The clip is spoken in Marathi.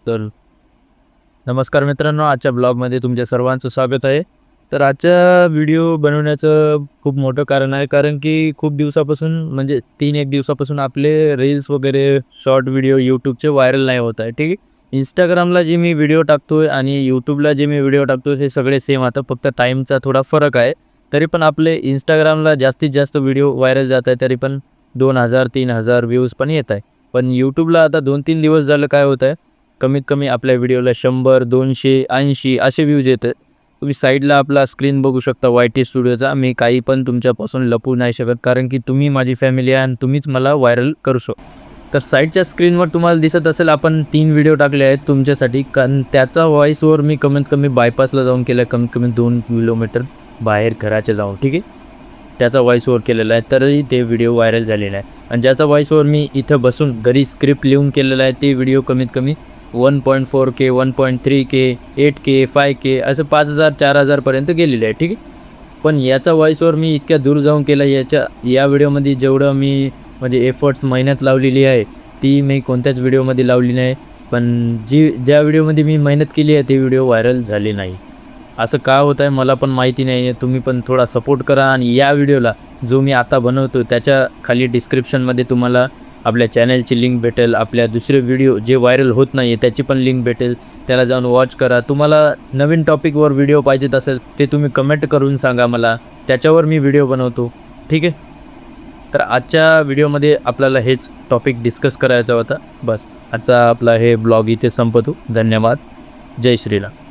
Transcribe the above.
तर नमस्कार मित्रांनो, आजच्या ब्लॉगमध्ये तुमच्या सर्वांचं स्वागत आहे. तर आजचा व्हिडिओ बनवण्याचं खूप मोठं कारण आहे, कारण की खूप दिवसापासून म्हणजे 3-1 दिवसापासून आपले रील्स वगैरे शॉर्ट व्हिडिओ यूट्यूबचे व्हायरल नाही होत आहे. ठीक आहे. Instagramला जे मी व्हिडिओ टाकतोय आणि यूट्यूबला जे मी व्हिडिओ टाकतोय हे सगळे सेम. आता फक्त टाईमचा थोडा फरक आहे. तरी पण आपले Instagramला जास्तीत जास्त व्हिडिओ व्हायरल जात आहे, तरी पण 2000-3000 व्ह्यूज पण येत आहे. पण यूट्यूबला आता 2-3 दिवस झालं काय होत आहे, कमीत कमी आपल्या व्हिडिओला 100, 200, 80 असे व्ह्यूज येतात. तुम्ही साईडला आपला स्क्रीन बघू शकता YT स्टुडिओचा. मी काही पण तुमच्यापासून लपवू नाही शकत, कारण की तुम्ही माझी फॅमिली आहे आणि तुम्हीच मला व्हायरल करू शकता. तर साईडच्या स्क्रीनवर तुम्हाला दिसत असेल, आपण 3 व्हिडिओ टाकले आहेत तुमच्यासाठी, कारण त्याचा व्हॉईस ओव्हर मी कमीत कमी बायपासला जाऊन केला आहे, कमीत कमी 2 किलोमीटर बाहेर घराच्या जाऊन. ठीक आहे. त्याचा व्हॉईस ओव्हर केलेला आहे, तरी ते व्हिडिओ व्हायरल झालेला आहे. आणि ज्याचा व्हॉईस ओव्हर मी इथं बसून घरी स्क्रिप्ट लिहून केलेला आहे, ते व्हिडिओ कमीत कमी 1.4K, 1.3K, 8K, 5K असं 5000, 4000पर्यंत गेलेले आहे. ठीक आहे. पण याचा व्हॉईस ओव्हर मी इतक्या दूर जाऊन केला. या व्हिडिओमध्ये जेवढं मी म्हणजे एफर्ट्स मेहनत लावलेली आहे, ती मी कोणत्याच व्हिडिओमध्ये लावली नाही. पण ज्या व्हिडिओमध्ये मी मेहनत केली आहे, ते व्हिडिओ व्हायरल झाले नाही. असं का होत आहे मला पण माहिती नाही आहे. तुम्ही पण थोडा सपोर्ट करा आणि या व्हिडिओला जो मी आता बनवतो त्याच्या खाली डिस्क्रिप्शनमध्ये तुम्हाला आपल्या चॅनलची लिंक भेटेल. आपल्या दुसरे व्हिडिओ जे व्हायरल होत नाही आहे त्याची पण लिंक भेटेल. त्याला जाऊन वॉच करा. तुम्हाला नवीन टॉपिकवर व्हिडिओ पाहिजेत असेल ते तुम्ही कमेंट करून सांगा मला, त्याच्यावर मी व्हिडिओ बनवतो. ठीक आहे. तर आजच्या व्हिडिओमध्ये आपल्याला हेच टॉपिक डिस्कस करायचा होता. बस आजचा आपला हे ब्लॉग इथे संपतो. धन्यवाद. जय श्रीराम.